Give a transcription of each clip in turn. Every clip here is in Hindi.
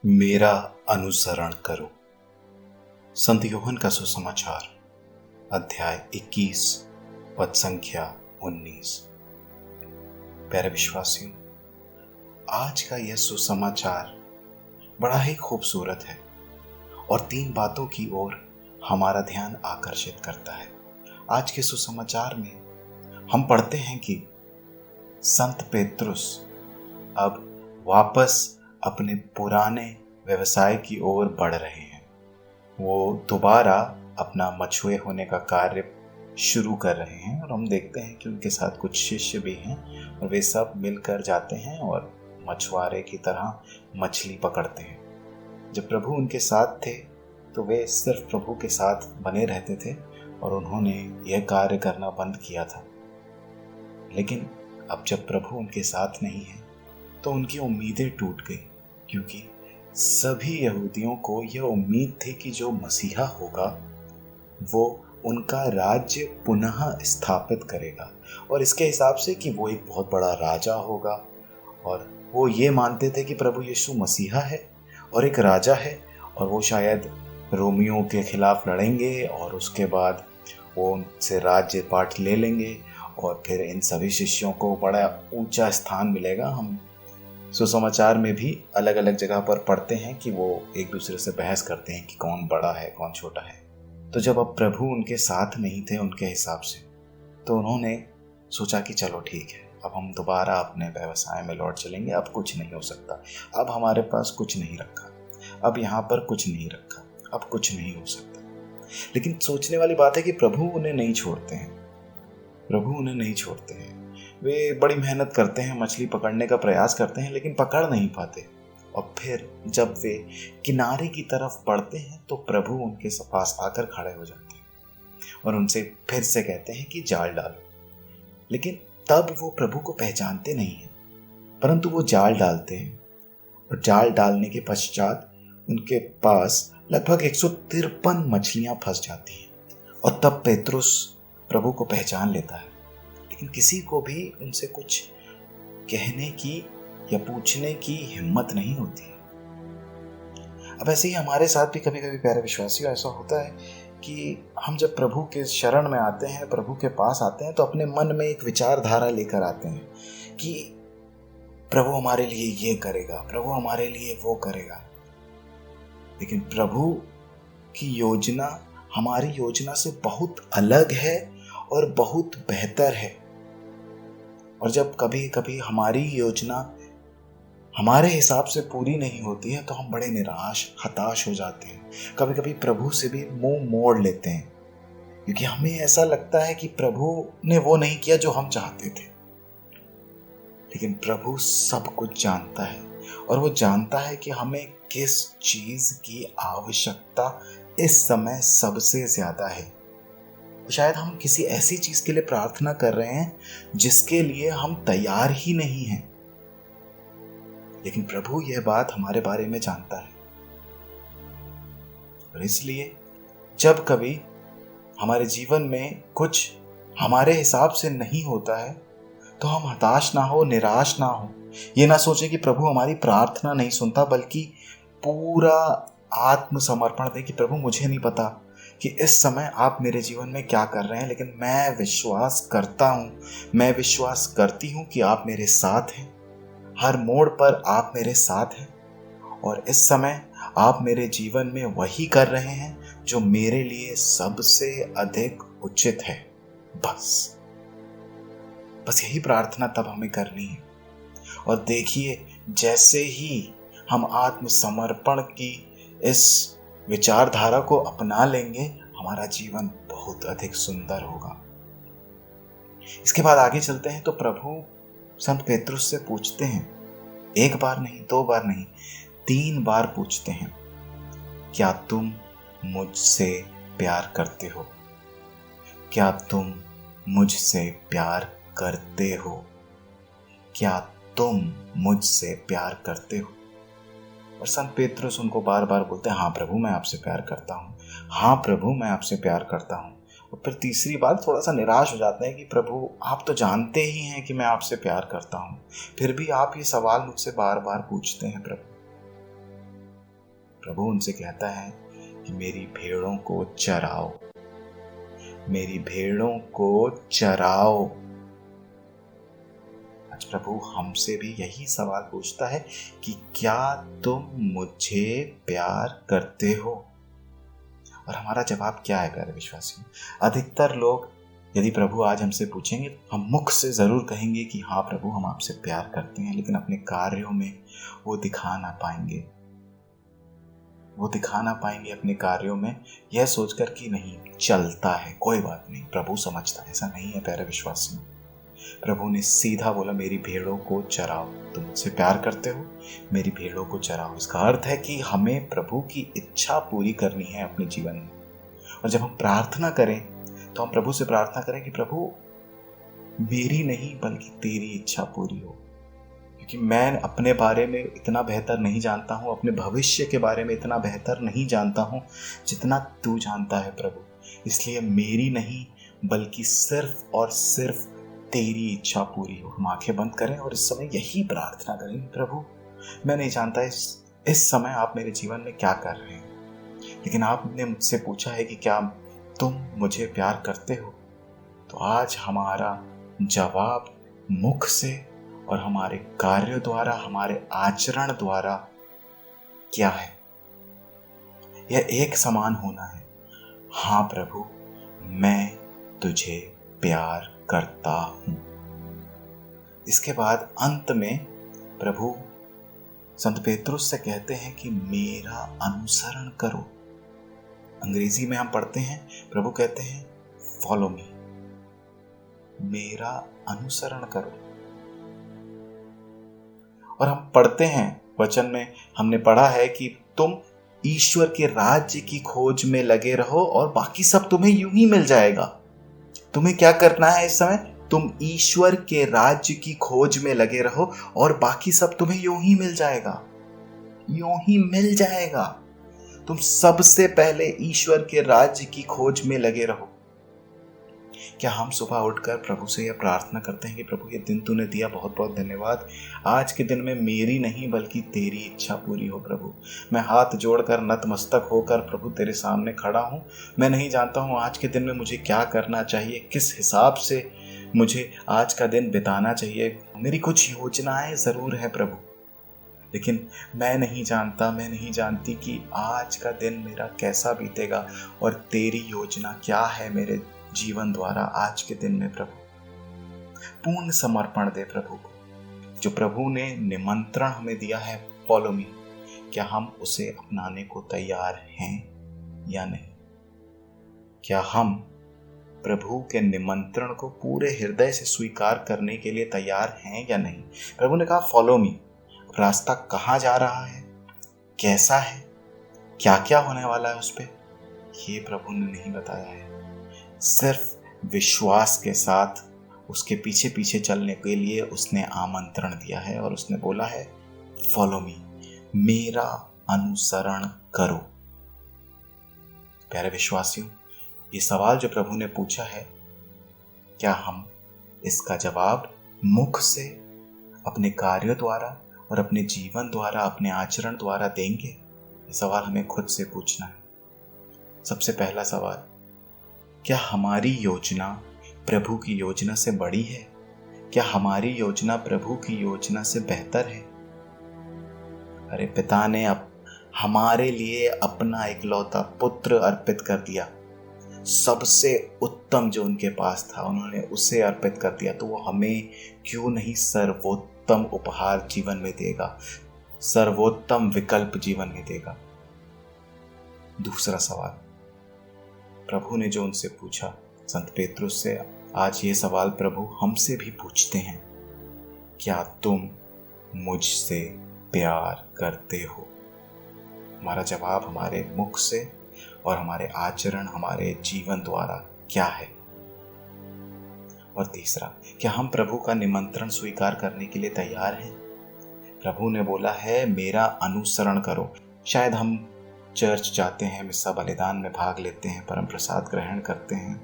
मेरा अनुसरण करो। संत यूहन्ना का सुसमाचार अध्याय 21 पद संख्या 19। प्यारे विश्वासियों, आज का यह सुसमाचार बड़ा ही खूबसूरत है और 3 बातों की ओर हमारा ध्यान आकर्षित करता है। आज के सुसमाचार में हम पढ़ते हैं कि संत पेतरुस अब वापस अपने पुराने व्यवसाय की ओर बढ़ रहे हैं। वो दोबारा अपना मछुए होने का कार्य शुरू कर रहे हैं और हम देखते हैं कि उनके साथ कुछ शिष्य भी हैं और वे सब मिलकर जाते हैं और मछुआरे की तरह मछली पकड़ते हैं। जब प्रभु उनके साथ थे तो वे सिर्फ प्रभु के साथ बने रहते थे और उन्होंने यह कार्य करना बंद किया था। लेकिन अब जब प्रभु उनके साथ नहीं है तो उनकी उम्मीदें टूट गई, क्योंकि सभी यहूदियों को यह उम्मीद थी कि जो मसीहा होगा वो उनका राज्य पुनः स्थापित करेगा और इसके हिसाब से कि वो एक बहुत बड़ा राजा होगा। और वो ये मानते थे कि प्रभु यीशु मसीहा है और एक राजा है और वो शायद रोमियों के खिलाफ लड़ेंगे और उसके बाद वो उनसे राज्य पाठ ले लेंगे और फिर इन सभी शिष्यों को बड़ा ऊंचा स्थान मिलेगा। हम सुसमाचार में भी अलग अलग जगह पर पढ़ते हैं कि वो एक दूसरे से बहस करते हैं कि कौन बड़ा है कौन छोटा है। तो जब अब प्रभु उनके साथ नहीं थे उनके हिसाब से, तो उन्होंने सोचा कि चलो ठीक है, अब हम दोबारा अपने व्यवसाय में लौट चलेंगे। अब कुछ नहीं हो सकता, अब हमारे पास कुछ नहीं रखा, अब यहाँ पर कुछ नहीं रखा, अब कुछ नहीं हो सकता। लेकिन सोचने वाली बात है कि प्रभु उन्हें नहीं छोड़ते हैं। प्रभु उन्हें नहीं छोड़ते हैं। वे बड़ी मेहनत करते हैं, मछली पकड़ने का प्रयास करते हैं, लेकिन पकड़ नहीं पाते। और फिर जब वे किनारे की तरफ बढ़ते हैं तो प्रभु उनके पास आकर खड़े हो जाते हैं और उनसे फिर से कहते हैं कि जाल डालो। लेकिन तब वो प्रभु को पहचानते नहीं हैं, परंतु वो जाल डालते हैं और जाल डालने के पश्चात उनके पास लगभग 153 मछलियां फंस जाती हैं। और तब पेतरुस प्रभु को पहचान लेता है, लेकिन किसी को भी उनसे कुछ कहने की या पूछने की हिम्मत नहीं होती। अब ऐसे ही हमारे साथ भी कभी कभी प्यारे विश्वासियों ऐसा होता है कि हम जब प्रभु के शरण में आते हैं, प्रभु के पास आते हैं, तो अपने मन में एक विचारधारा लेकर आते हैं कि प्रभु हमारे लिए ये करेगा, प्रभु हमारे लिए वो करेगा। लेकिन प्रभु की योजना हमारी योजना से बहुत अलग है और बहुत बेहतर है। और जब कभी कभी हमारी योजना हमारे हिसाब से पूरी नहीं होती है तो हम बड़े निराश हताश हो जाते हैं। कभी कभी प्रभु से भी मुंह मोड़ लेते हैं, क्योंकि हमें ऐसा लगता है कि प्रभु ने वो नहीं किया जो हम चाहते थे। लेकिन प्रभु सब कुछ जानता है और वो जानता है कि हमें किस चीज की आवश्यकता इस समय सबसे ज्यादा है। शायद हम किसी ऐसी चीज के लिए प्रार्थना कर रहे हैं जिसके लिए हम तैयार ही नहीं हैं, लेकिन प्रभु यह बात हमारे बारे में जानता है। और इसलिए जब कभी हमारे जीवन में कुछ हमारे हिसाब से नहीं होता है तो हम हताश ना हो, निराश ना हो, ये ना सोचें कि प्रभु हमारी प्रार्थना नहीं सुनता, बल्कि पूरा आत्मसमर्पण दें कि प्रभु मुझे नहीं पता कि इस समय आप मेरे जीवन में क्या कर रहे हैं, लेकिन मैं विश्वास करता हूँ, मैं विश्वास करती हूँ कि आप मेरे साथ हैं। हर मोड़ पर आप मेरे साथ हैं और इस समय आप मेरे जीवन में वही कर रहे हैं जो मेरे लिए सबसे अधिक उचित है। बस यही प्रार्थना तब हमें करनी है। और देखिए, जैसे ही हम आत्मसमर्पण की इस विचारधारा को अपना लेंगे, हमारा जीवन बहुत अधिक सुंदर होगा। इसके बाद आगे चलते हैं तो प्रभु संत पेतरुस से पूछते हैं, 1 बार नहीं, 2 बार नहीं, 3 बार पूछते हैं, क्या तुम मुझसे प्यार करते हो? क्या तुम मुझसे प्यार करते हो? क्या तुम मुझसे प्यार करते हो? और संत पेतरुस उनको बार बार बोलते हैं, हाँ प्रभु मैं आपसे प्यार करता हूँ, हाँ प्रभु मैं आपसे प्यार करता हूँ। और फिर तीसरी बार थोड़ा सा निराश हो जाते हैं कि प्रभु आप तो जानते ही हैं कि मैं आपसे प्यार करता हूँ, फिर भी आप ये सवाल मुझसे बार बार पूछते हैं प्रभु। प्रभु उनसे कहता है कि मेरी भेड़ों को चराओ, मेरी भेड़ों को चराओ। आज प्रभु हमसे भी यही सवाल पूछता है कि क्या तुम मुझे प्यार करते हो? और हमारा जवाब क्या है प्यारे विश्वासियों? अधिकतर लोग यदि प्रभु आज हमसे पूछेंगे, हम मुख से जरूर कहेंगे कि हाँ प्रभु, हम आपसे प्यार करते हैं, लेकिन अपने कार्यों में वो दिखा ना पाएंगे। वो दिखा ना पाएंगे अपने कार्यों में, यह सोचकर कि नहीं चलता है, कोई बात नहीं, प्रभु समझता है। ऐसा नहीं है प्यारे विश्वासियों। प्रभु ने सीधा बोला, मेरी भेड़ों को चराओ। तुम मुझसे प्यार करते हो, मेरी भेड़ों को चराओ। इसका अर्थ है कि हमें प्रभु की इच्छा पूरी करनी है अपने जीवन में। और जब हम प्रार्थना करें तो हम प्रभु से प्रार्थना करें कि प्रभु मेरी नहीं बल्कि तेरी इच्छा पूरी हो, क्योंकि मैं अपने बारे में इतना बेहतर नहीं जानता हूँ, अपने भविष्य के बारे में इतना बेहतर नहीं जानता हूँ जितना तू जानता है प्रभु। इसलिए मेरी नहीं बल्कि सिर्फ और सिर्फ तेरी इच्छा पूरी हो। हम आंखें बंद करें और इस समय यही प्रार्थना करें, प्रभु मैं नहीं जानता इस समय आप मेरे जीवन में क्या कर रहे हैं, लेकिन आपने मुझसे पूछा है कि क्या तुम मुझे प्यार करते हो। तो आज हमारा जवाब मुख से और हमारे कार्यों द्वारा, हमारे आचरण द्वारा क्या है? यह एक समान होना है। हाँ प्रभु, मैं तुझे प्यार करता हूं। इसके बाद अंत में प्रभु संत पेतरुस से कहते हैं कि मेरा अनुसरण करो। अंग्रेजी में हम पढ़ते हैं, प्रभु कहते हैं फॉलो मी, मेरा अनुसरण करो। और हम पढ़ते हैं वचन में, हमने पढ़ा है कि तुम ईश्वर के राज्य की खोज में लगे रहो और बाकी सब तुम्हें यूं ही मिल जाएगा। तुम्हें क्या करना है इस समय? तुम ईश्वर के राज्य की खोज में लगे रहो और बाकी सब तुम्हें यूं ही मिल जाएगा, यूं ही मिल जाएगा। तुम सबसे पहले ईश्वर के राज्य की खोज में लगे रहो। क्या हम सुबह उठकर प्रभु से यह प्रार्थना करते हैं कि प्रभु ये दिन तूने दिया, बहुत बहुत धन्यवाद, आज के दिन में मेरी नहीं बल्कि तेरी इच्छा पूरी हो। प्रभु मैं हाथ जोड़कर नतमस्तक होकर प्रभु तेरे सामने खड़ा हूँ। मैं नहीं जानता हूँ आज के दिन में मुझे क्या करना चाहिए, किस हिसाब से मुझे आज का दिन बिताना चाहिए। मेरी कुछ योजनाएं जरूर है प्रभु, लेकिन मैं नहीं जानता, मैं नहीं जानती कि आज का दिन मेरा कैसा बीतेगा और तेरी योजना क्या है मेरे जीवन द्वारा आज के दिन में। प्रभु पूर्ण समर्पण दे प्रभु को। जो प्रभु ने निमंत्रण हमें दिया है फॉलो मी, क्या हम उसे अपनाने को तैयार हैं या नहीं? क्या हम प्रभु के निमंत्रण को पूरे हृदय से स्वीकार करने के लिए तैयार हैं या नहीं? प्रभु ने कहा फॉलो मी। रास्ता कहाँ जा रहा है, कैसा है, क्या क्या होने वाला है उस पे, ये प्रभु ने नहीं बताया है। सिर्फ विश्वास के साथ उसके पीछे पीछे चलने के लिए उसने आमंत्रण दिया है और उसने बोला है फॉलो मी, मेरा अनुसरण करो। प्यारे विश्वासियों, ये सवाल जो प्रभु ने पूछा है, क्या हम इसका जवाब मुख से, अपने कार्यों द्वारा और अपने जीवन द्वारा, अपने आचरण द्वारा देंगे? ये सवाल हमें खुद से पूछना है। सबसे पहला सवाल, क्या हमारी योजना प्रभु की योजना से बड़ी है? क्या हमारी योजना प्रभु की योजना से बेहतर है? अरे पिता ने अब हमारे लिए अपना इकलौता पुत्र अर्पित कर दिया, सबसे उत्तम जो उनके पास था उन्होंने उसे अर्पित कर दिया, तो वो हमें क्यों नहीं सर्वोत्तम उपहार जीवन में देगा, सर्वोत्तम विकल्प जीवन में देगा? दूसरा सवाल, प्रभु ने जो उनसे पूछा संत पेतरुस से, आज ये सवाल प्रभु हमसे भी पूछते हैं, क्या तुम मुझसे प्यार करते हो? हमारा जवाब हमारे मुख से और हमारे आचरण, हमारे जीवन द्वारा क्या है? और तीसरा, क्या हम प्रभु का निमंत्रण स्वीकार करने के लिए तैयार हैं? प्रभु ने बोला है मेरा अनुसरण करो। शायद हम चर्च जाते हैं, मिस्सा बलिदान में भाग लेते हैं, परम प्रसाद ग्रहण करते हैं,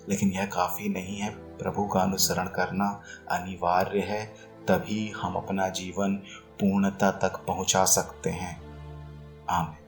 लेकिन यह काफ़ी नहीं है। प्रभु का अनुसरण करना अनिवार्य है, तभी हम अपना जीवन पूर्णता तक पहुंचा सकते हैं। आमीन।